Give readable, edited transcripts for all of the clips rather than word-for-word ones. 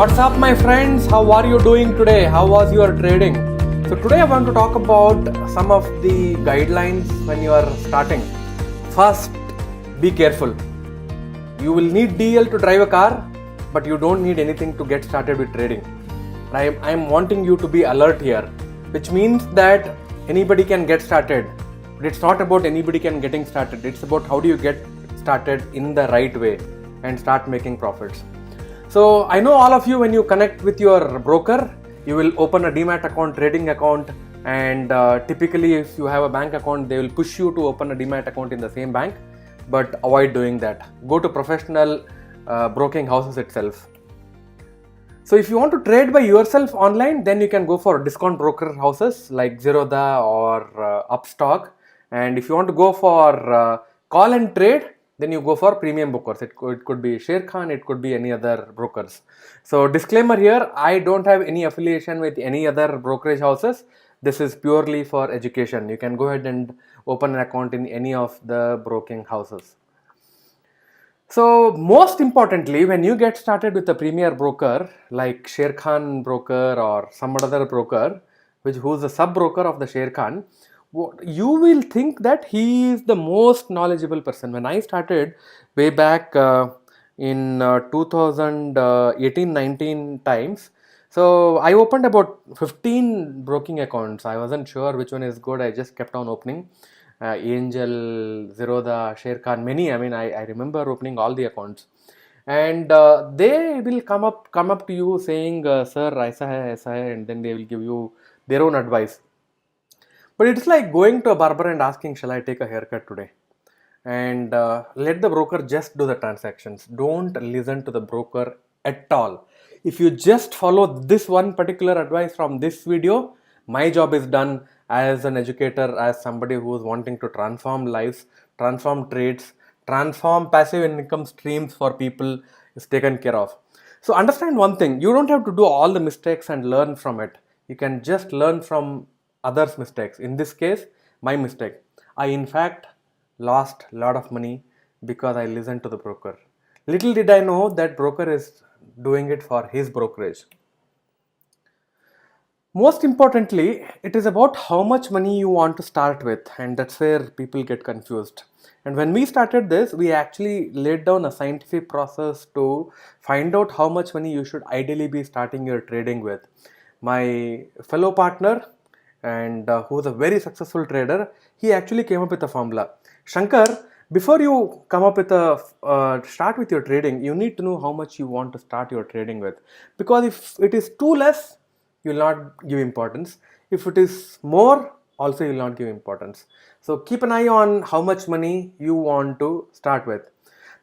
What's up, my friends? How are you doing today? How was your trading? So today I want to talk about some of the guidelines when you are starting. First, be careful. You will need DL to drive a car, but you don't need anything to get started with trading. I'm wanting you to be alert here, which means that anybody can get started. But it's not about anybody can getting started. It's about how do you get started in the right way and start making profits. So I know all of you, when you connect with your broker, you will open a demat account, trading account, and typically if you have a bank account, they will push you to open a demat account in the same bank, but avoid doing that. Go to professional broking houses itself. So if you want to trade by yourself online, then you can go for discount broker houses like Zerodha or Upstock. And if you want to go for call and trade, then you go for premium brokers. It could be Sharekhan, it could be any other brokers. So disclaimer here, I don't have any affiliation with any other brokerage houses. This is purely for education. You can go ahead and open an account in any of the broking houses. So most importantly, when you get started with a premier broker like Sharekhan broker or some other broker, who's a sub broker of the Sharekhan, you will think that he is the most knowledgeable person. When I started way back in 2018-19 times, so I opened about 15 broking accounts. I wasn't sure which one is good. I just kept on opening. Angel, Zerodha, Sharekhan, many. I remember opening all the accounts, and they will come up to you saying, "Sir, aisa hai," and then they will give you their own advice. But it's like going to a barber and asking, "Shall I take a haircut today?" And let the broker just do the transactions. Don't listen to the broker at all. If you just follow this one particular advice from this video, my job is done as an educator, as somebody who is wanting to transform lives, transform trades, transform passive income streams for people is taken care of. So understand one thing, you don't have to do all the mistakes and learn from it. You can just learn from others' mistakes. In this case, my mistake. I in fact lost a lot of money because I listened to the broker. Little did I know that broker is doing it for his brokerage. Most importantly, it is about how much money you want to start with, and that's where people get confused. And when we started this, we actually laid down a scientific process to find out how much money you should ideally be starting your trading with. My fellow partner, and who's a very successful trader, he actually came up with a formula. Shankar, before you come up with a start with your trading, you need to know how much you want to start your trading with, because if it is too less, you will not give importance. If it is more, also you will not give importance. So keep an eye on how much money you want to start with.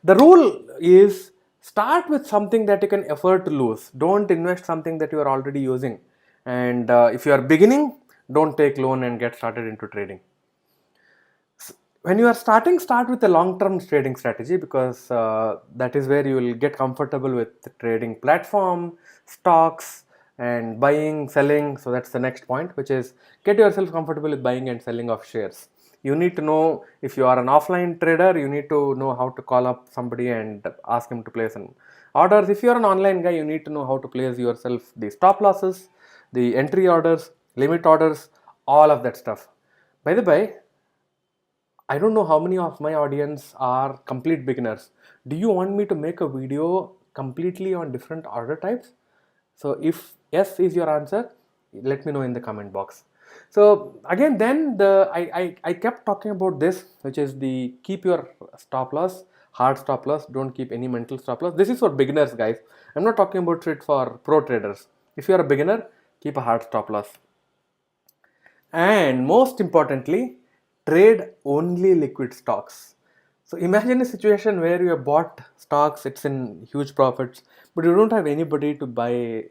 The rule is start with something that you can afford to lose. Don't invest something that you are already using. And if you are beginning, don't take loan and get started into trading. When you are starting, start with a long-term trading strategy, because that is where you will get comfortable with the trading platform, stocks, and buying, selling. So that's the next point, which is get yourself comfortable with buying and selling of shares. You need to know, if you are an offline trader, you need to know how to call up somebody and ask him to place an orders. If you are an online guy, you need to know how to place yourself the stop losses, the entry orders, limit orders, all of that stuff. By the way, I don't know how many of my audience are complete beginners. Do you want me to make a video completely on different order types? So if yes is your answer, let me know in the comment box. So again, then I kept talking about this, which is the keep your stop loss, hard stop loss. Don't keep any mental stop loss. This is for beginners, guys. I'm not talking about it for pro traders. If you are a beginner, keep a hard stop loss. And most importantly, trade only liquid stocks. So imagine a situation where you have bought stocks, it's in huge profits, but you don't have anybody to buy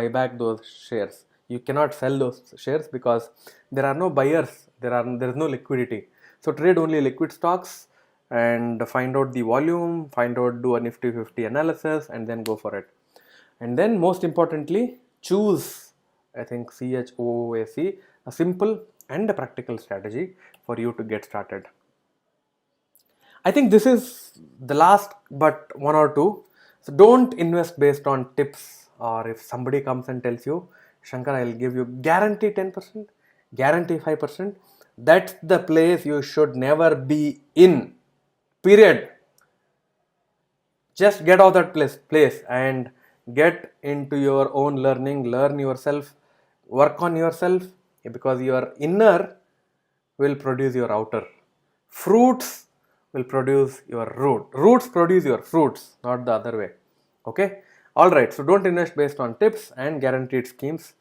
back those shares. You cannot sell those shares because there are no buyers. There is no liquidity. So trade only liquid stocks and find out the volume, do a Nifty 50 analysis, and then go for it. And then most importantly, choose, I think CHOOAC, a simple and a practical strategy for you to get started. I think this is the last but one or two. So don't invest based on tips or if somebody comes and tells you, Shankar, I'll give you guarantee 10%, guarantee 5%, that's the place you should never be in. Period. Just get out that place and get into your own learning, learn yourself, work on yourself, because your inner will produce your outer. Fruits will produce your root. Roots produce your fruits, not the other way. Okay? Alright, so don't invest based on tips and guaranteed schemes.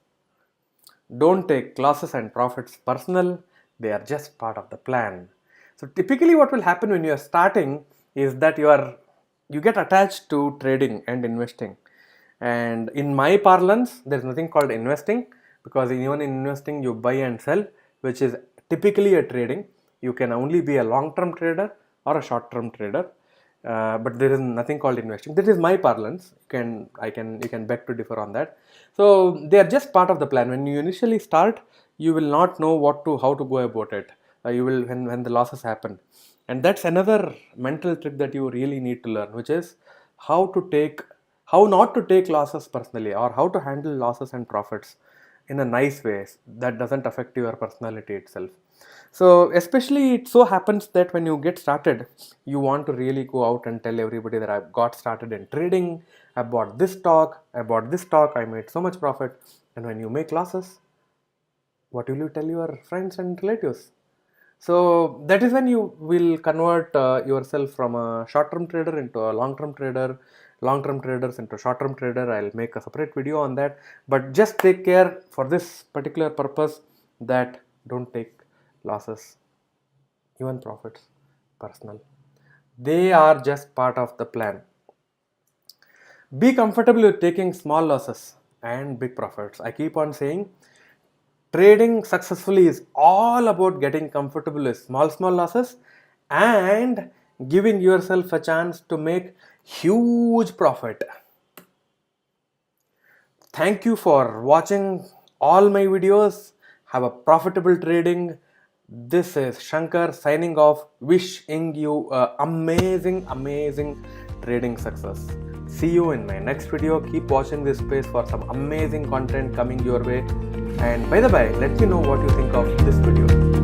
Don't take losses and profits personal, they are just part of the plan. So typically what will happen when you are starting is that you get attached to trading and investing. And in my parlance, there is nothing called investing, because even in investing you buy and sell, which is typically a trading. You can only be a long-term trader or a short-term trader. But there is nothing called investing. This is my parlance. You can beg to differ on that. So they are just part of the plan. When you initially start, you will not know how to go about it. You will when the losses happen, and that's another mental trick that you really need to learn, which is how not to take losses personally, or how to handle losses and profits in a nice way that doesn't affect your personality itself. So especially it so happens that when you get started, you want to really go out and tell everybody that I've got started in trading, I bought this stock, I made so much profit. And when you make losses, what will you tell your friends and relatives? So that is when you will convert yourself from a short-term trader into a long-term trader, long-term traders into short-term trader. I'll make a separate video on that, but just take care for this particular purpose that don't take losses, even profits, personal. They are just part of the plan. Be comfortable with taking small losses and big profits. I keep on saying, trading successfully is all about getting comfortable with small losses and giving yourself a chance to make huge profit. Thank you for watching all my videos. Have a profitable trading. This is Shankar signing off, wishing you amazing trading success. See you in my next video. Keep watching this space for some amazing content coming your way. And by the way, let me know what you think of this video.